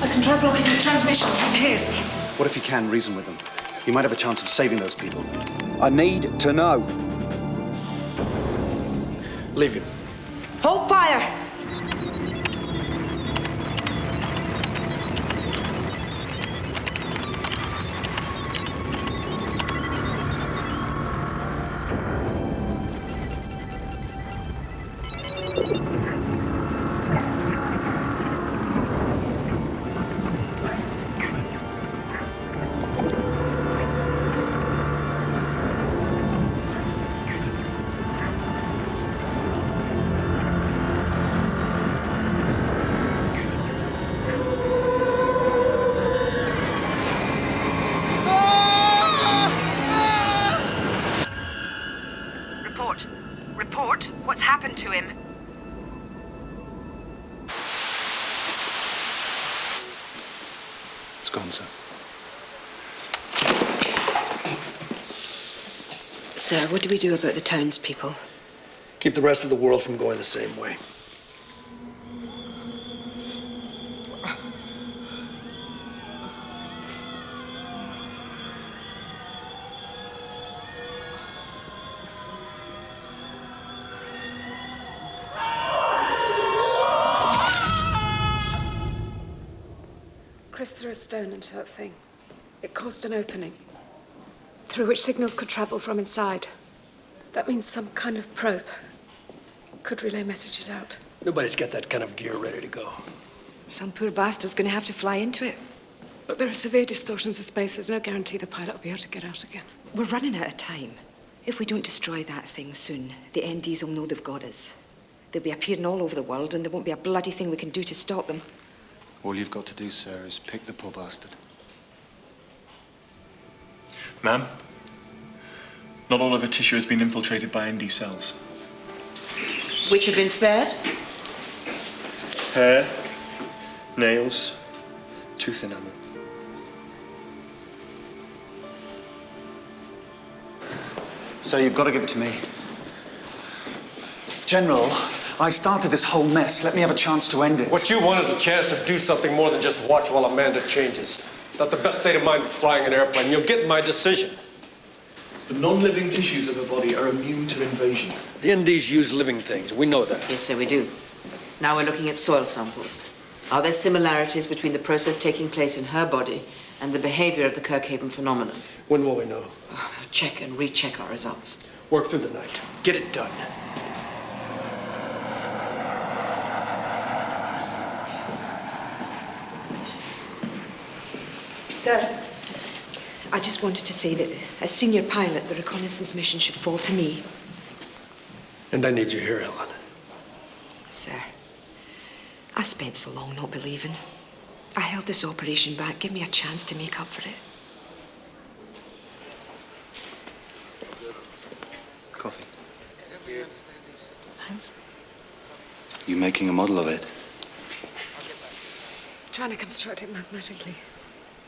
I can try blocking his transmission from here. What if you can reason with them? You might have a chance of saving those people. I need to know. Leave him. Hold fire! Report. What's happened to him? It's gone, sir. Sir, what do we do about the townspeople? Keep the rest of the world from going the same way. Chris threw a stone into that thing. It caused an opening, through which signals could travel from inside. That means some kind of probe could relay messages out. Nobody's got that kind of gear ready to go. Some poor bastard's gonna have to fly into it. Look, there are severe distortions of space. There's no guarantee the pilot will be able to get out again. We're running out of time. If we don't destroy that thing soon, the NDs will know they've got us. They'll be appearing all over the world, and there won't be a bloody thing we can do to stop them. All you've got to do, sir, is pick the poor bastard. Ma'am, not all of her tissue has been infiltrated by ND cells. Which have been spared? Hair, nails, tooth enamel. Sir, you've got to give it to me. General, I started this whole mess. Let me have a chance to end it. What you want is a chance to do something more than just watch while Amanda changes. Not the best state of mind for flying an airplane. You'll get my decision. The non-living tissues of her body are immune to invasion. The NDs use living things. We know that. Yes, sir, we do. Now we're looking at soil samples. Are there similarities between the process taking place in her body and the behavior of the Kirkhaven phenomenon? When will we know? Check and recheck our results. Work through the night. Get it done. Sir, I just wanted to say that as senior pilot, the reconnaissance mission should fall to me. And I need you here, Helen. Sir, I spent so long not believing. I held this operation back. Give me a chance to make up for it. Coffee. Thanks. You making a model of it? Trying to construct it mathematically.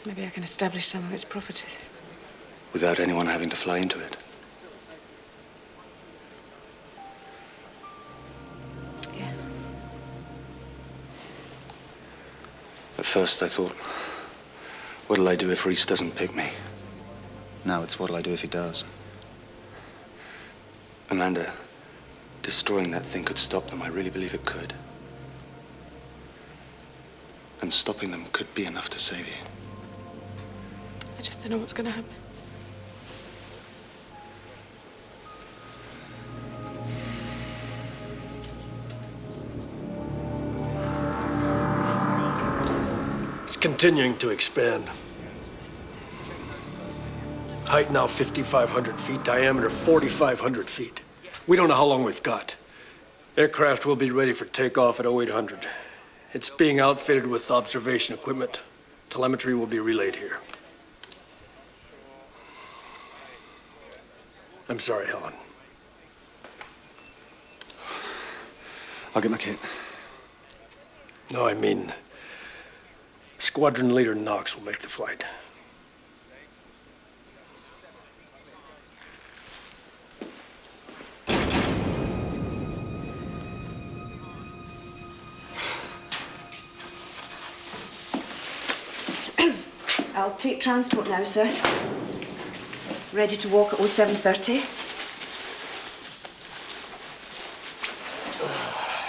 Maybe I can establish some of its properties. Without anyone having to fly into it? Yeah. At first I thought, what'll I do if Reese doesn't pick me? Now it's what'll I do if he does? Amanda, destroying that thing could stop them. I really believe it could. And stopping them could be enough to save you. I just don't know what's going to happen. It's continuing to expand. Height now 5,500 feet, diameter 4,500 feet. We don't know how long we've got. Aircraft will be ready for takeoff at 0800. It's being outfitted with observation equipment. Telemetry will be relayed here. I'm sorry, Helen. I'll get my kit. No, I mean, Squadron Leader Knox will make the flight. I'll take transport now, sir. Ready to walk at 07:30.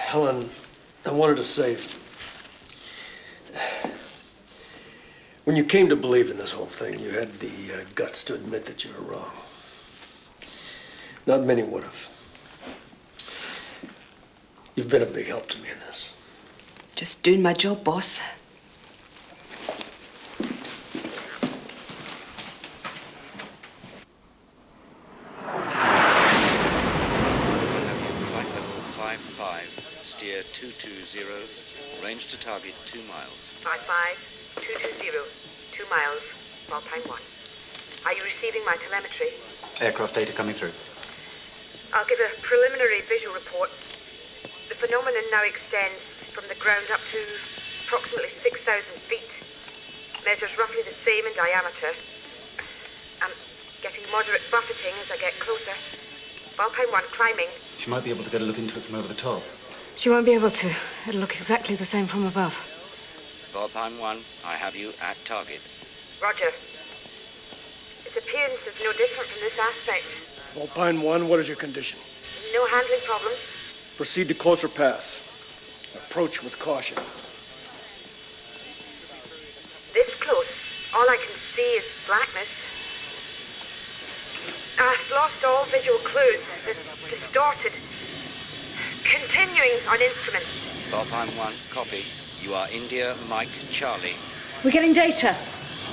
Helen, I wanted to say, when you came to believe in this whole thing, you had the guts to admit that you were wrong. Not many would have. You've been a big help to me in this. Just doing my job, boss. Flight level 55, steer 220, range to target 2 miles. 55-220, 2 miles, Alpine 1. Are you receiving my telemetry? Aircraft data coming through. I'll give a preliminary visual report. The phenomenon now extends from the ground up to approximately 6,000 feet. Measures roughly the same in diameter. I'm getting moderate buffeting as I get closer. Alpine 1 climbing. She might be able to get a look into it from over the top. She won't be able to. It'll look exactly the same from above. Volpine 1, I have you at target. Roger. Its appearance is no different from this aspect. Alpine 1, what is your condition? No handling problems. Proceed to closer pass. Approach with caution. This close, all I can see is blackness. I've lost all visual clues. It's distorted. Continuing on instruments. Volpine 1, copy. You are India, Mike, Charlie. We're getting data.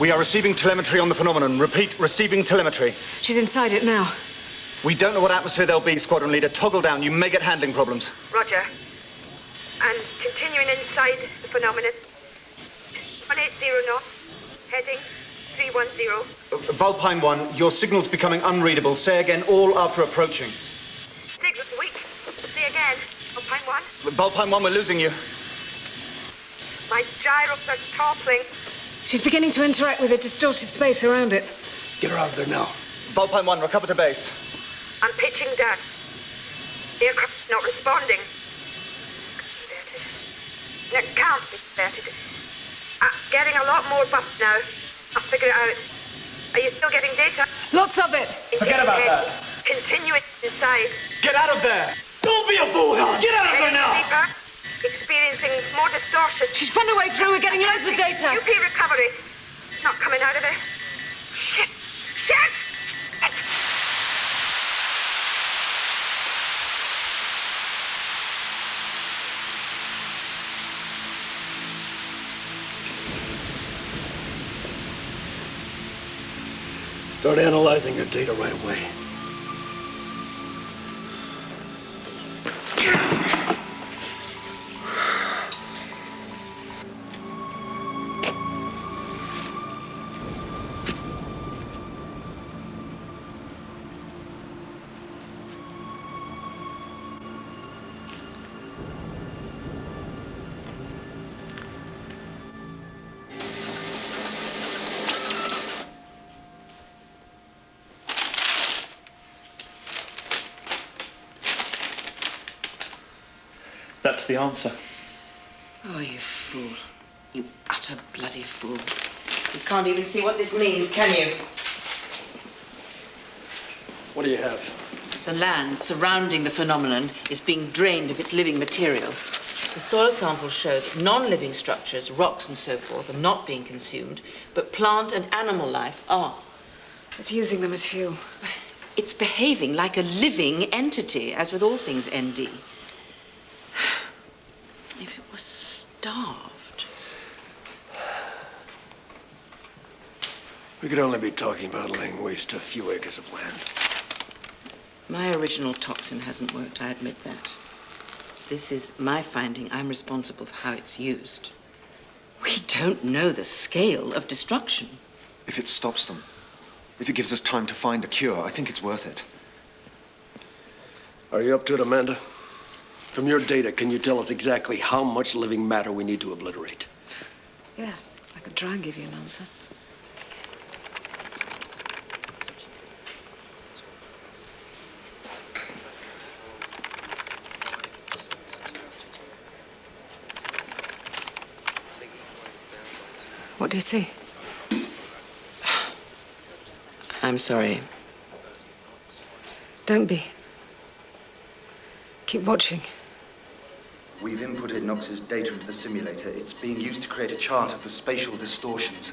We are receiving telemetry on the phenomenon. Repeat, receiving telemetry. She's inside it now. We don't know what atmosphere there'll be, Squadron Leader. Toggle down. You may get handling problems. Roger. And continuing inside the phenomenon. 180 knots. Heading 310. Vulpine 1, your signal's becoming unreadable. Say again, all after approaching. Signal's weak. Say again. Alpine 1. Vulpine 1, we're losing you. My gyros are toppling. She's beginning to interact with the distorted space around it. Get her out of there now. Vulpine 1, recover to base. I'm pitching down. Aircraft not responding. It can't be converted. I'm getting a lot more buff now. I'll figure it out. Are you still getting data? Lots of it. Forget about that. Continue it inside. Get out of there! Don't be a fool, Helen! Get out of there now! Deeper. Experiencing more distortion. She's found her way through. We're getting loads of data. UP recovery. Not coming out of it. Shit! Shit! Start analyzing your data right away. That's the answer. Oh, you fool. You utter bloody fool. You can't even see what this means, can you? What do you have? The land surrounding the phenomenon is being drained of its living material. The soil samples show that non-living structures, rocks and so forth, are not being consumed, but plant and animal life are. It's using them as fuel. It's behaving like a living entity, as with all things ND. If it was starved. We could only be talking about laying waste to a few acres of land. My original toxin hasn't worked, I admit that. This is my finding. I'm responsible for how it's used. We don't know the scale of destruction. If it stops them, if it gives us time to find a cure, I think it's worth it. Are you up to it, Amanda? From your data, can you tell us exactly how much living matter we need to obliterate? Yeah, I can try and give you an answer. What do you see? I'm sorry. Don't be. Keep watching. We've inputted Knox's data into the simulator. It's being used to create a chart of the spatial distortions.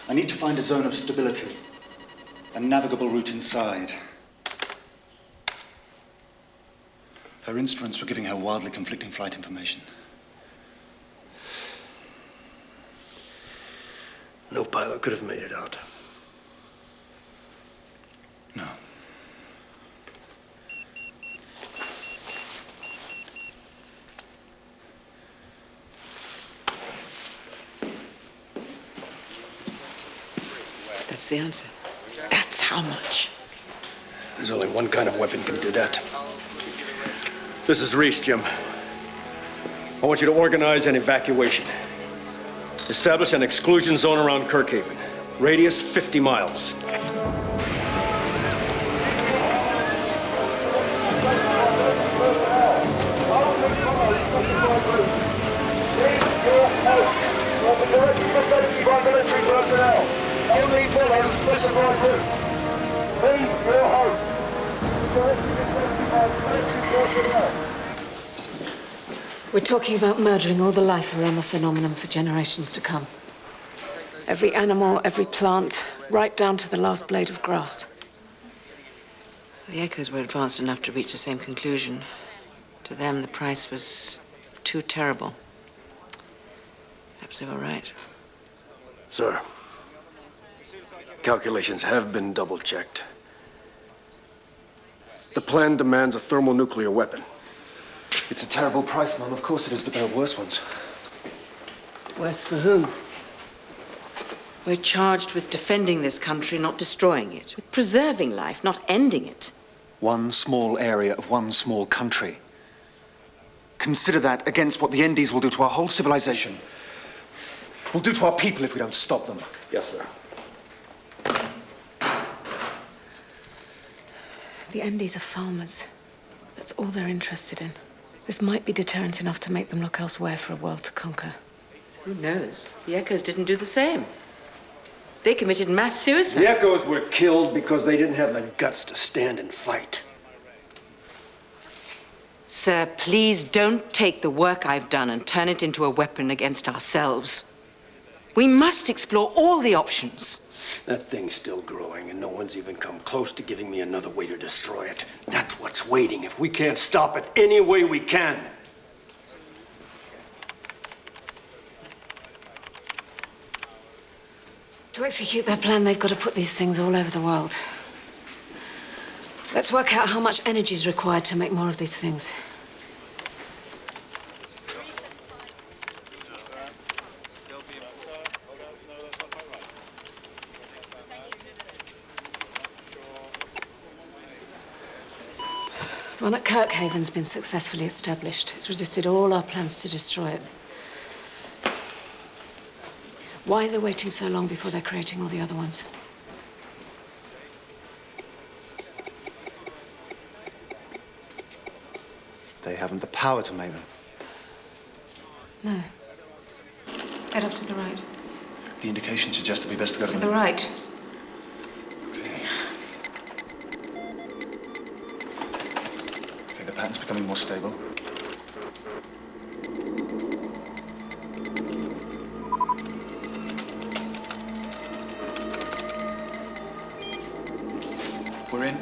I need to find a zone of stability, a navigable route inside. Her instruments were giving her wildly conflicting flight information. No pilot could have made it out. No. That's the answer. That's how much. There's only one kind of weapon can do that. This is Reese, Jim. I want you to organize an evacuation. Establish an exclusion zone around Kirkhaven. Radius 50 miles. Only follow specified routes. Leave your home. We're talking about murdering all the life around the phenomenon for generations to come. Every animal, every plant, right down to the last blade of grass. The Echoes were advanced enough to reach the same conclusion. To them, the price was too terrible. Perhaps they were right. Sir, calculations have been double-checked. The plan demands a thermonuclear weapon. It's a terrible price, Mum. Of course it is, but there are worse ones. Worse for whom? We're charged with defending this country, not destroying it. With preserving life, not ending it. One small area of one small country. Consider that against what the Endies will do to our whole civilization. Will do to our people if we don't stop them. Yes, sir. The Endies are farmers. That's all they're interested in. This might be deterrent enough to make them look elsewhere for a world to conquer. Who knows? The Echoes didn't do the same. They committed mass suicide. The Echoes were killed because they didn't have the guts to stand and fight. Sir, please don't take the work I've done and turn it into a weapon against ourselves. We must explore all the options. That thing's still growing, and no one's even come close to giving me another way to destroy it. That's what's waiting if we can't stop it any way we can. To execute their plan, they've got to put these things all over the world. Let's work out how much energy is required to make more of these things. The one at Kirkhaven's been successfully established. It's resisted all our plans to destroy it. Why are they waiting so long before they're creating all the other ones? They haven't the power to make them. No. Head off to the right. The indications suggest it'd be best to go To the right. Okay, the pattern's becoming more stable. We're in.